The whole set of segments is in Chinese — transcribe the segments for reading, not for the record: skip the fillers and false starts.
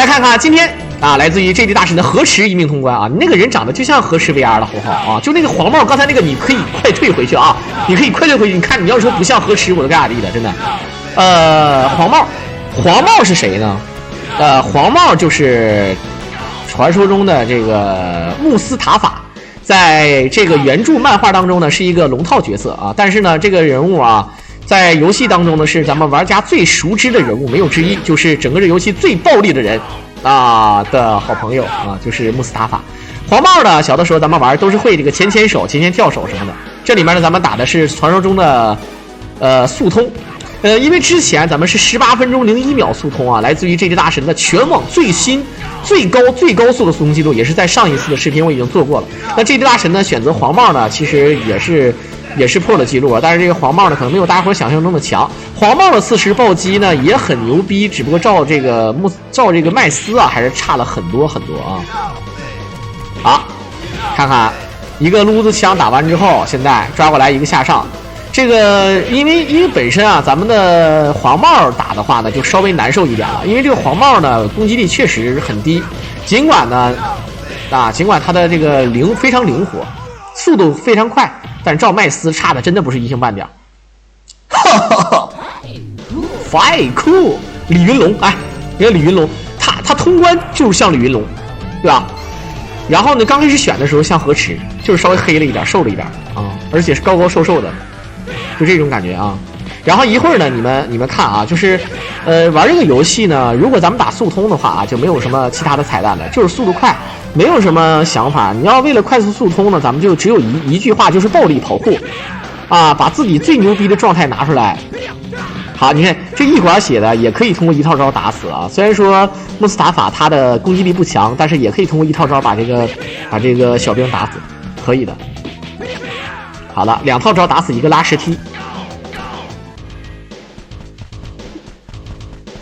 来看看今天啊，来自于 JD 大神的河池一命通关啊！你那个人长得就像河池 VR 了，好不好啊？就那个黄帽，刚才那个你可以快退回去啊！你可以快退回去。你看，你要说不像河池，我都干啥地的，真的。黄帽是谁呢？黄帽就是传说中的这个穆斯塔法，在这个原著漫画当中呢是一个龙套角色啊，但是呢这个人物啊。在游戏当中呢，是咱们玩家最熟知的人物，没有之一，就是整个这游戏最暴力的人啊的好朋友啊，就是穆斯塔法。黄帽呢，小的时候咱们玩都是会这个前手、前跳手什么的。这里面呢，咱们打的是传说中的速通，因为之前咱们是18分钟01秒速通啊，来自于这只大神的全网最新、最高速的速通记录，也是在上一次的视频我已经做过了。那这只大神呢，选择黄帽呢，其实也是破了记录啊，但是这个黄帽呢，可能没有大家伙想象中的强。黄帽的40暴击呢也很牛逼，只不过照这个麦斯啊，还是差了很多啊。好，看看一个撸子枪打完之后，现在抓过来一个下上。这个因为本身啊，咱们的黄帽打的话呢，就稍微难受一点了，因为这个黄帽呢攻击力确实很低，尽管它的这个非常灵活，速度非常快。但照麦斯差的真的不是一星半点，哈哈哈 ，Fire Cool， 李云龙，哎，你看李云龙，他通关就是像李云龙，对吧？然后呢，刚开始选的时候像河池，就是稍微黑了一点，瘦了一点啊，而且是高瘦的，就这种感觉啊。然后一会儿呢，你们看啊，就是玩这个游戏呢，如果咱们打速通的话啊，就没有什么其他的彩蛋了，就是速度快。没有什么想法，你要为了快速速通呢，咱们就只有一句话，就是暴力跑酷，啊，把自己最牛逼的状态拿出来。好，你看这一管血的也可以通过一套招打死啊。虽然说穆斯塔法他的攻击力不强，但是也可以通过一套招把这个小兵打死，可以的。好了，2套招打死一个拉石梯，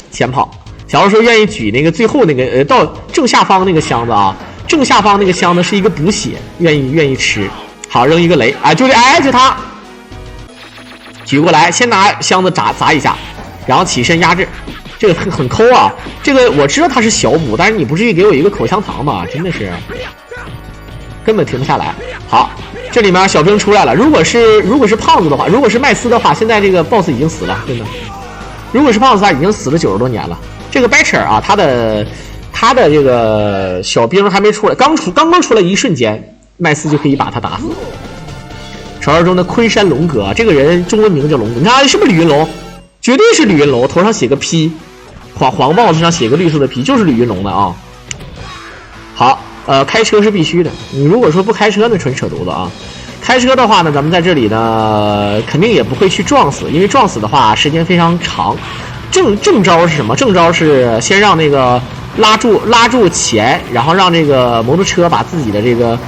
前跑。小的时候愿意举那个最后那个到正下方那个箱子啊。正下方那个箱子是一个补血，愿意吃。好，扔一个雷，哎，就它，举过来，先拿箱子砸一下，然后起身压制，这个很抠啊。这个我知道它是小补，但是你不至于给我一个口香糖吧？真的是，根本停不下来。好，这里面小兵出来了。如果是胖子的话，如果是麦斯的话，现在这个 BOSS 已经死了，真的。如果是胖子，他已经死了90多年了。这个 Batcher 啊，他的这个小兵还没出来，刚刚出来一瞬间，麦斯就可以把他打死。传说中的昆山龙哥，这个人中文名叫龙哥，你看是不是李云龙？绝对是李云龙，头上写个 P， 黄帽子上写个绿色的 P， 就是李云龙的啊。好，开车是必须的，你如果说不开车那纯扯犊子啊。开车的话呢，咱们在这里呢肯定也不会去撞死，因为撞死的话时间非常长。正招是什么？正招是先让那个拉住前，然后让这个摩托车把自己的这个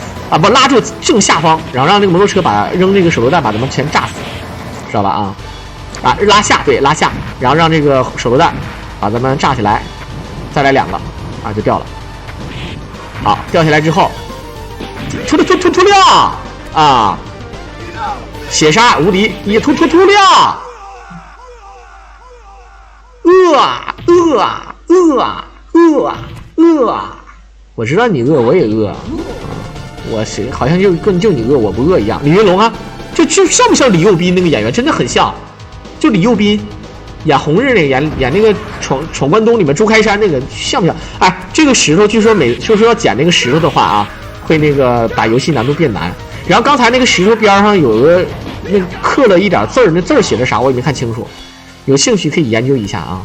拉住正下方，然后让这个摩托车扔这个手榴弹把咱们全炸死，知道吧？拉下，对，拉下，然后让这个手榴弹把咱们炸起来，再来2个啊，就掉了。好，掉下来之后，突亮啊，血杀无敌，也突亮。我知道你饿，我也饿。我是好像就你饿我不饿一样。李云龙啊，就像不像李幼斌那个演员？真的很像，就李幼斌演红日那个演那个闯关东里面周开山那个像不像？哎，这个石头据说说要捡那个石头的话啊，会那个把游戏难度变难。然后刚才那个石头边上有个那刻了一点字儿，那字儿写的啥我也没看清楚，有兴趣可以研究一下啊。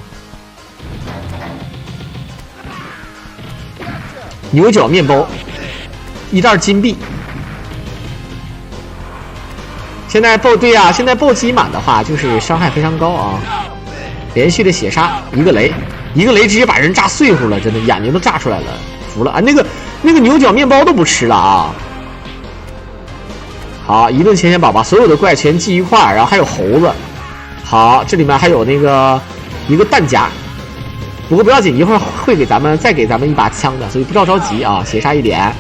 牛角面包，1袋金币。现在暴击满的话，就是伤害非常高啊！连续的血杀，一个雷直接把人炸碎乎了，真的眼睛都炸出来了，服了啊！那个牛角面包都不吃了啊！好，一顿前线宝把所有的怪全系一块儿，然后还有猴子。好，这里面还有那个一个弹夹。不过不要紧，一会儿会再给咱们一把枪的，所以不要着急啊！血杀1点，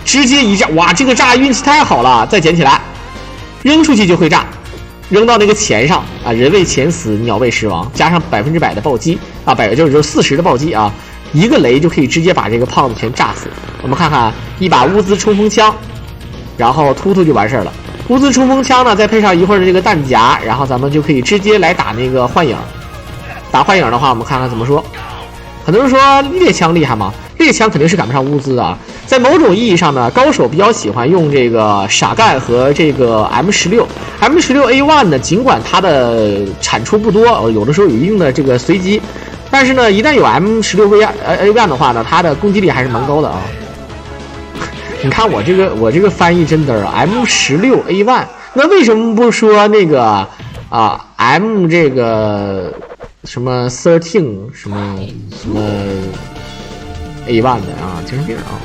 直接一炸，哇，这个炸运气太好了！再捡起来，扔出去就会炸，扔到那个钱上啊，人为钱死，鸟为食亡，加上100%的暴击啊，就是40%的暴击啊，一个雷就可以直接把这个胖子全炸死。我们看看一把乌兹冲锋枪，然后突突就完事儿了。乌兹冲锋枪呢，再配上一会儿的这个弹夹，然后咱们就可以直接来打那个幻影。打幻影的话，我们看看怎么说。很多人说猎枪厉害吗？猎枪肯定是赶不上乌兹的啊。在某种意义上呢，高手比较喜欢用这个傻干和这个 M16。M16A1 呢，尽管它的产出不多，有的时候有一定的这个随机，但是呢，一旦有 M16A1 的话呢，它的攻击力还是蛮高的啊。你看我这个翻译真的啊 ，M16A1，那为什么不说那个啊 M 这个什么13什么 A1 的啊，精神病啊！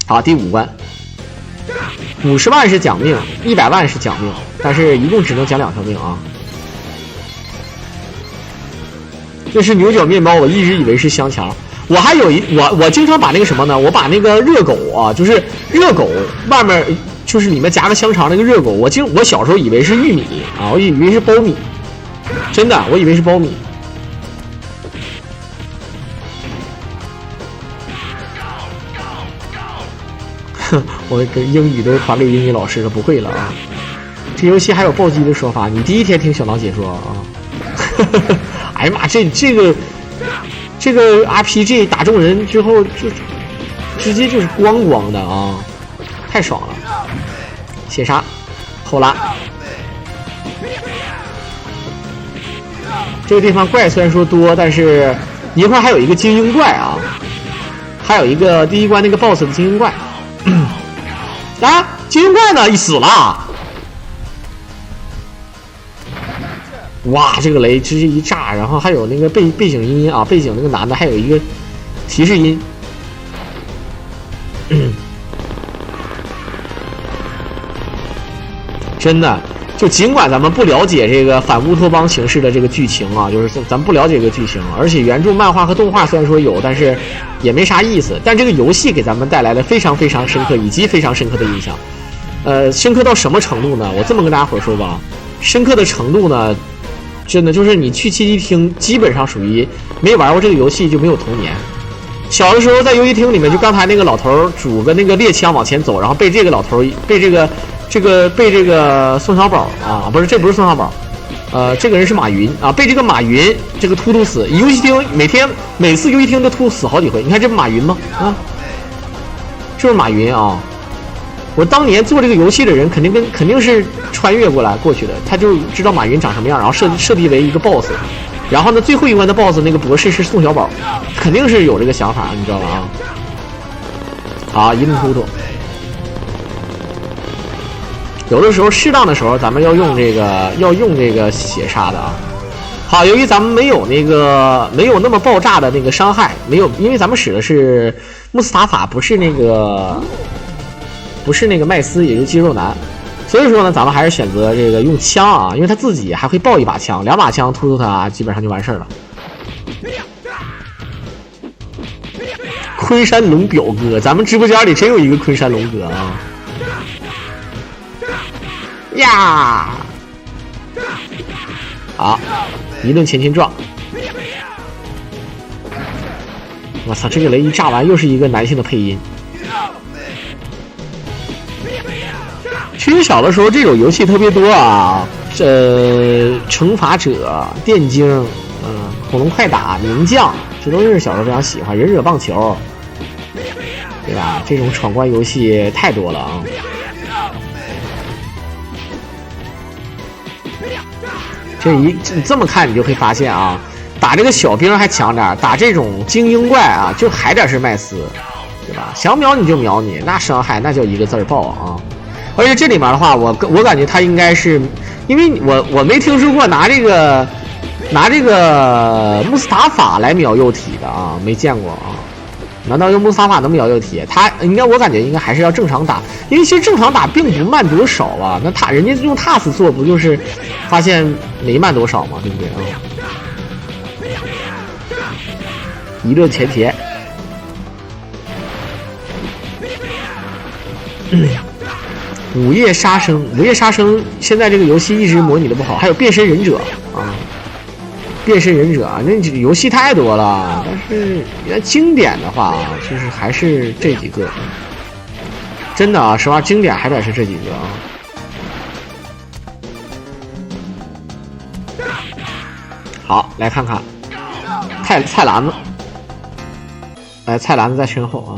好，第5关，50万是奖命，100万是奖命，但是一共只能奖2条命啊。这是牛角面包，我一直以为是香肠。我还有我经常把那个什么呢？我把那个热狗啊，就是热狗外面就是里面夹个香肠那个热狗，我小时候以为是玉米啊，我以为是苞米，真的，我以为是苞米。我跟英语都还给英语老师了，不会了啊！这游戏还有暴击的说法，你第一天听小狼解说啊？哎呀妈，这个 RPG 打中人之后就直接就是光光的啊，太爽了！血杀，后拉。这个地方怪虽然说多，但是一会儿还有一个精英怪啊，还有一个第一关那个 BOSS 的精英怪。啊，精英怪呢？死了！哇，这个雷直接一炸，然后还有那个背景音啊，背景那个男的还有一个提示音。真的，就尽管咱们不了解这个反乌托邦形式的这个剧情啊，就是咱们不了解这个剧情，而且原著漫画和动画虽然说有，但是也没啥意思。但这个游戏给咱们带来了非常非常深刻以及非常深刻的印象。深刻到什么程度呢？我这么跟大家伙说吧，深刻的程度呢，真的就是你去街机厅，基本上属于没玩过这个游戏就没有童年。小的时候在游戏厅里面，就刚才那个老头拄个那个猎枪往前走，然后被这个老头被这个宋小宝啊，不是，这不是宋小宝，这个人是马云啊，被这个马云这个突死。游戏厅每次游戏厅都突死好几回。你看这不马云吗？啊，这是马云啊。我当年做这个游戏的人肯定是穿越过去的，他就知道马云长什么样，然后设定为一个 BOSS， 然后呢最后一关的 BOSS 那个博士是宋小宝，肯定是有这个想法，你知道吧？啊，好，一顿突突。有的时候适当的时候咱们要用这个血杀的啊。好，由于咱们没有那么爆炸的那个伤害，没有，因为咱们使的是穆斯塔法，不是那个麦斯，也就是肌肉男，所以说呢咱们还是选择这个用枪啊，因为他自己还会爆一把枪，2把枪突他基本上就完事儿了。昆山龙表哥，咱们直播间里真有一个昆山龙哥啊！呀，好，一顿前撞。我操，这个雷一炸完，又是一个男性的配音。其实小的时候这种游戏特别多啊，惩罚者、电竞，恐龙快打、名将，这都是小时候非常喜欢。忍者棒球，对吧？这种闯关游戏太多了啊。你这么看，你就会发现啊，打这个小兵还强点，打这种精英怪啊，就还得是麦斯，对吧？想秒你就秒你，那伤害那叫一个字爆啊！而且这里面的话，我感觉他应该是，因为我没听说过拿这个穆斯塔法来秒幼体的啊，没见过啊。难道用穆斯塔法能秒幼体？他应该，我感觉应该还是要正常打，因为其实正常打并不慢多少啊。那人家用 TAS 做，不就是发现没慢多少吗？对不对啊？一顿前铁，午夜杀生，午夜杀生现在这个游戏一直模拟的不好，还有变身忍者啊，变身忍者啊，那游戏太多了，但是经典的话啊，就是还是这几个，真的啊，实话经典还得是这几个啊。好，来看看菜篮子，来菜篮子在身后啊。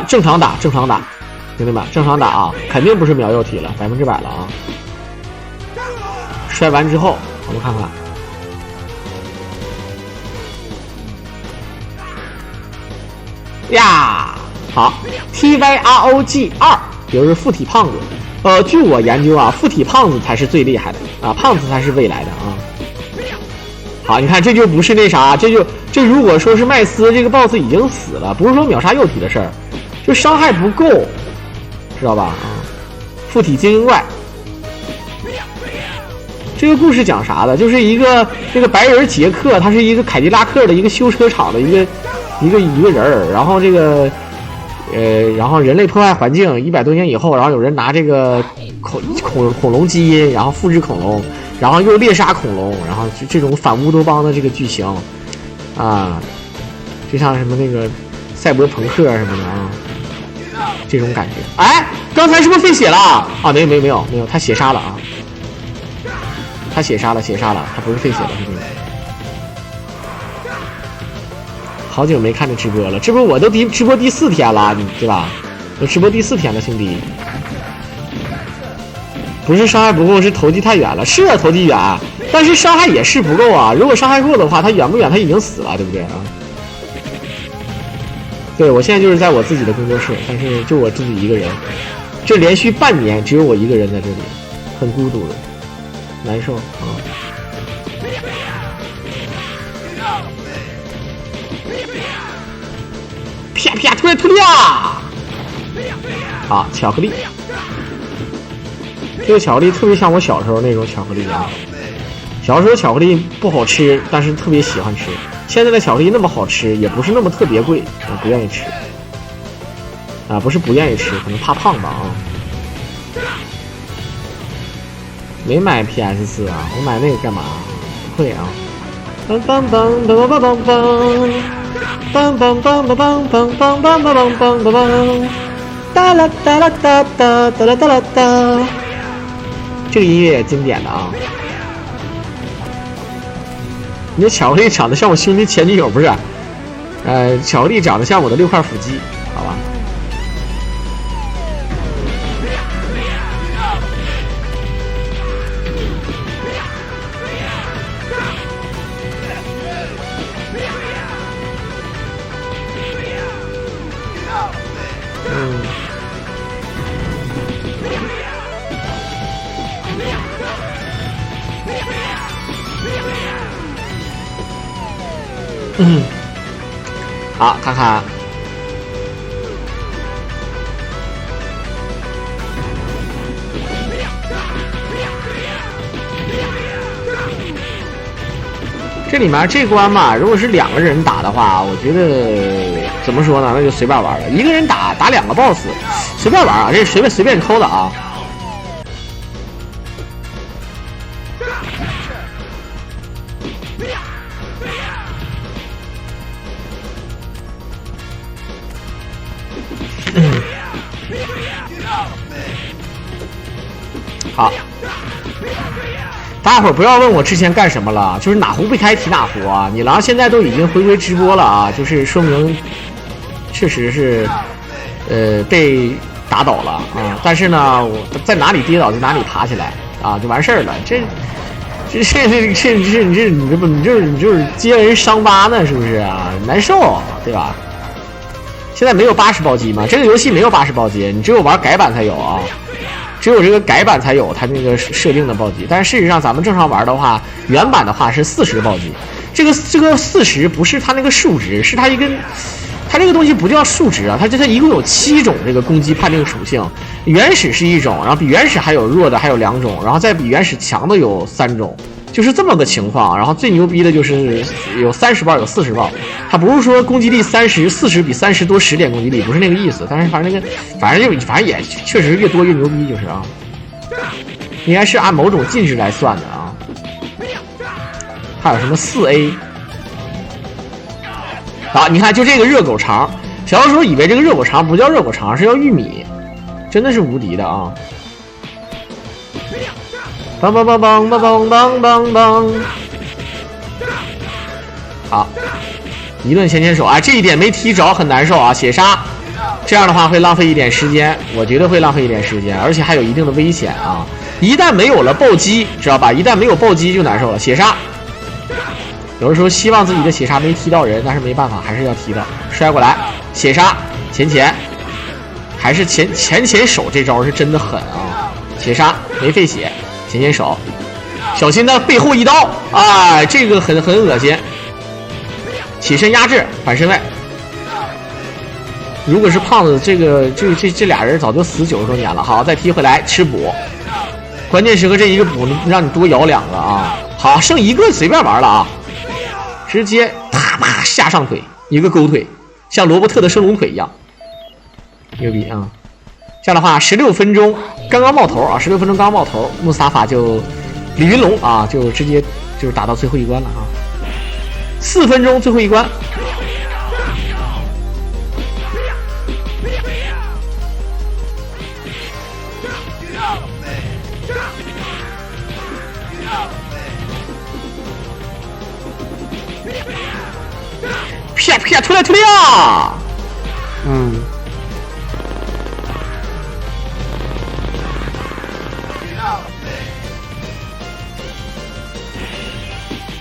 正常打，兄弟们，正常打啊，肯定不是秒幼体了，100%了啊！摔完之后，我们看看，呀，好 ，TYROG 2，也就是附体胖子。据我研究啊，附体胖子才是最厉害的啊，胖子才是未来的啊。好，你看这就不是那啥，这如果说是麦斯这个 BOSS 已经死了，不是说秒杀幼体的事儿，就伤害不够，知道吧？啊，附体精英怪。这个故事讲啥的？就是一个这个白人杰克，他是一个凯迪拉克的一个修车厂的一个人儿，然后这个然后人类破坏环境100多年以后，然后有人拿这个恐龙基因，然后复制恐龙。然后又猎杀恐龙，然后这种反乌托邦的这个剧情，啊，就像什么那个赛博朋克什么的啊，这种感觉。哎，刚才是不是费血了？啊，没有，他血杀了啊，他血杀了，他不是费血了，是不是？好久没看着直播了，这不我都直播第4天了，对吧？我直播第4天了，兄弟。不是伤害不够，是投递太远了。是啊，投递远，但是伤害也是不够啊。如果伤害够的话，他远不远？他已经死了，对不对啊？对，我现在就是在我自己的工作室，但是就我自己一个人，这连续半年只有我一个人在这里，很孤独的，难受啊。啪啪突然突啊！啊，巧克力。这个巧克力特别像我小时候那种巧克力啊，小时候巧克力不好吃，但是特别喜欢吃。现在的巧克力那么好吃，也不是那么特别贵，我不愿意吃。啊，不是不愿意吃，可能怕胖吧啊。没买 PS4 啊，我买那个干嘛？不会啊。梆梆梆梆梆梆梆梆梆梆梆梆梆梆梆梆梆梆梆，哒啦哒啦哒哒哒啦哒啦哒。这个音乐也经典的啊！你这巧克力长得像我兄弟前女友不是？巧克力长得像我的6块腹肌，好吧？好，看看。这里面这关嘛，如果是2个人打的话，我觉得怎么说呢？那就随便玩了。1个人打2个 BOSS， 随便玩啊，这是随便抠的啊。好，大家伙不要问我之前干什么了，就是哪壶不开提哪壶啊！你狼现在都已经回归直播了啊，就是说明确实是被打倒了啊。但是呢，我在哪里跌倒就哪里爬起来啊，就完事儿了。这你就是揭人伤疤呢，是不是啊？难受，对吧？现在没有80暴击吗？这个游戏没有80暴击，你只有玩改版才有啊。只有这个改版才有它那个设定的暴击，但是事实上咱们正常玩的话，原版的话是40个暴击。这个40不是它那个数值，是它它这个东西不叫数值啊，它一共有7种这个攻击判定属性。原始是1种，然后比原始还有弱的还有2种，然后再比原始强的有3种，就是这么个情况。然后最牛逼的就是有30爆有40爆，它不是说攻击力40比30多10点攻击力，不是那个意思。但是反正也确实越多越牛逼，就是啊，应该是按某种进制来算的啊。还有什么4A 啊？你看就这个热狗肠，小的时候以为这个热狗肠不叫热狗肠，是叫玉米，真的是无敌的啊！当当当当当当当当当，好，一顿前手，哎，这一点没踢着，很难受啊！血杀，这样的话会浪费一点时间，我觉得会浪费一点时间，而且还有一定的危险啊！一旦没有了暴击，知道吧？一旦没有暴击就难受了。血杀，有的时候希望自己的血杀没踢到人，但是没办法，还是要踢到。摔过来，血杀前，还是前手这招是真的狠啊！血杀没费血。前手，小心的背后一刀，哎，这个很恶心。起身压制，反身位。如果是胖子，这俩人早就死90多年了。好，再踢回来吃补，关键时刻这一个补让你多咬2个啊。好，剩一个随便玩了啊，直接啪啪下上腿，一个勾腿，像罗伯特的升龙腿一样，牛逼啊！这样的话，16分钟刚刚冒头啊，16分钟刚冒头，穆斯塔法就李云龙啊，就直接就是打到最后一关了啊，4分钟最后一关。啪，出来啊！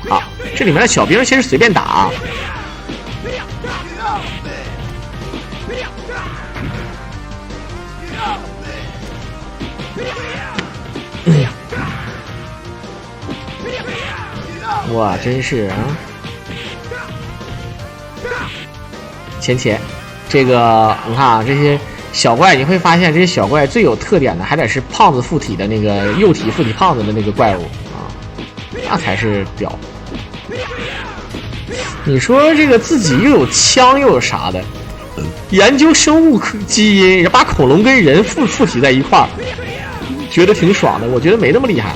好，这里面的小兵其实随便打，哇，真是啊！前，这个你看啊，这些小怪你会发现，这些小怪最有特点的还得是胖子附体的那个幼体附体胖子的那个怪物啊，那才是屌。你说这个自己又有枪又有啥的，研究生物基因，把恐龙跟人附体在一块儿，觉得挺爽的。我觉得没那么厉害。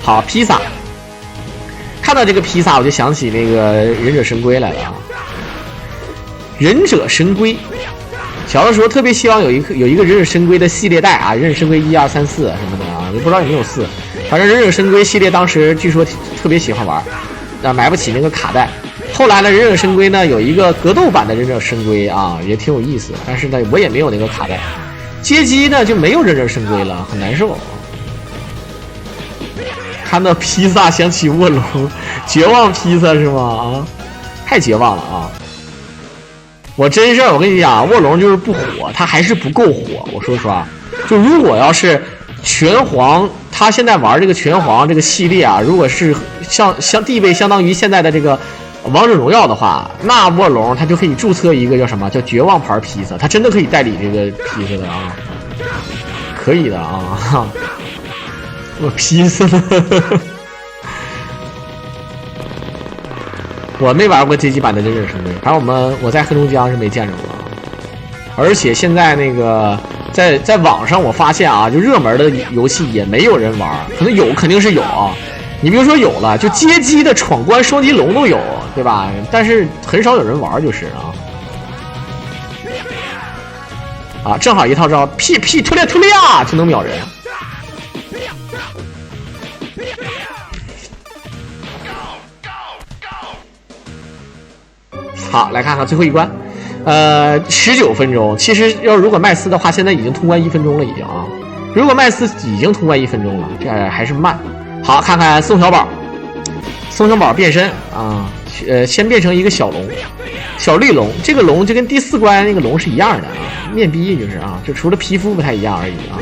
好，披萨，看到这个披萨我就想起那个忍者神龟来了啊。忍者神龟，小的时候特别希望有一个忍者神龟的系列带啊，忍者神龟1、2、3、4什么的啊，也不知道有没有4，反正忍者神龟系列当时据说特别喜欢玩，买不起那个卡带。后来呢，忍者神龟呢有一个格斗版的忍者神龟啊，也挺有意思，但是呢我也没有那个卡带。街机呢就没有忍者神龟了，很难受。看到披萨想起卧龙，绝望披萨是吗？啊，太绝望了啊！我真是，我跟你讲，卧龙就是不火，它还是不够火。我说实话，就如果要是拳皇，他现在玩这个拳皇这个系列啊，如果是地位相当于现在的这个王者荣耀的话，那卧龙他就可以注册一个叫什么叫绝望牌披萨，他真的可以代理这个披萨的啊，可以的啊。我披萨我没玩过街机版的忍者神龟，反正我在黑龙江是没见着过。而且现在那个在网上我发现啊，就热门的游戏也没有人玩，可能有肯定是有啊。你比如说有了，就街机的闯关双击龙都有，对吧？但是很少有人玩，就是啊，正好一套招，屁突列啊就能秒人。好，来看看最后一关，19分钟。其实如果麦斯的话，现在已经通关1分钟了，已经啊。如果麦斯已经通关1分钟了，这还是慢。好，看看宋小宝变身啊，先变成一个小龙，小绿龙。这个龙就跟第4关那个龙是一样的啊，面壁就是啊，就除了皮肤不太一样而已啊，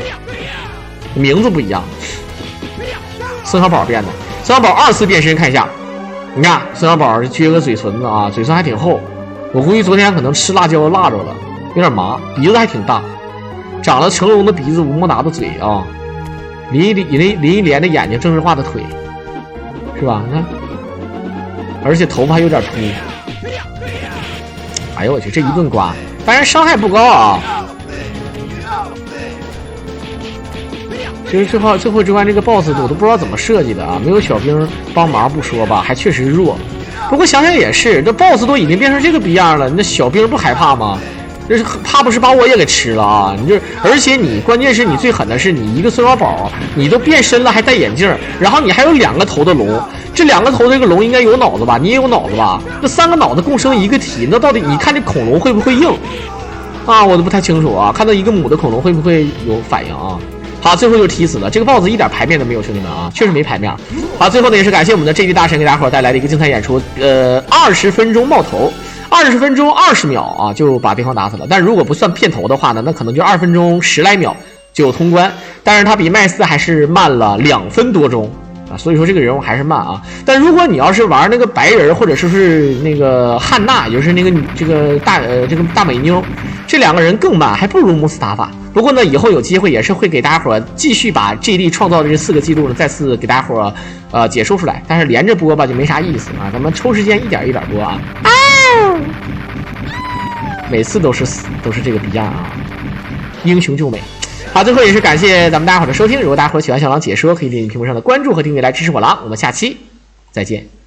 名字不一样。宋小宝变的，宋小宝2次变身，看一下。你看宋小宝撅个嘴唇子啊，嘴唇还挺厚，我估计昨天可能吃辣椒辣着了，有点麻，鼻子还挺大，长了成龙的鼻子，吴孟达的嘴啊，林忆莲的眼睛，郑智化的腿，是吧？你看，而且头发还有点秃。哎呦我去，这一顿刮，当然伤害不高啊。其实最后这关这个 BOSS 我都不知道怎么设计的啊，没有小兵帮忙不说吧，还确实弱。不过想想也是，这 BOSS 都已经变成这个逼样了，那小兵不害怕吗？这是怕不是把我也给吃了啊！你这，而且你关键是你最狠的是你一个孙小宝，你都变身了还戴眼镜，然后你还有2个头的龙，这2个头的这个龙应该有脑子吧？你也有脑子吧？那3个脑子共生一个体，那到底你看这恐龙会不会硬啊？我都不太清楚啊，看到一个母的恐龙会不会有反应啊？好，最后就踢死了。这个 BOSS 一点排面都没有，兄弟们啊，确实没排面。好，最后呢也是感谢我们的 GD 大神给大伙带来的一个精彩演出。20分钟冒头，20分钟20秒啊就把对方打死了。但如果不算片头的话呢，那可能就2分钟10来秒就通关。但是他比麦斯还是慢了2分多钟啊，所以说这个人物还是慢啊。但如果你要是玩那个白人或者说是那个汉娜，也就是那个这个大美妞，这2个人更慢，还不如穆斯塔法。不过呢，以后有机会也是会给大家伙继续把 GD 创造的这4个记录呢，再次给大家伙解说出来。但是连着播吧就没啥意思啊，咱们抽时间一点一点播啊。每次都是这个逼样啊，英雄救美。好，最后也是感谢咱们大家伙的收听。如果大家伙喜欢小狼解说，可以点击屏幕上的关注和订阅来支持我狼。我们下期再见。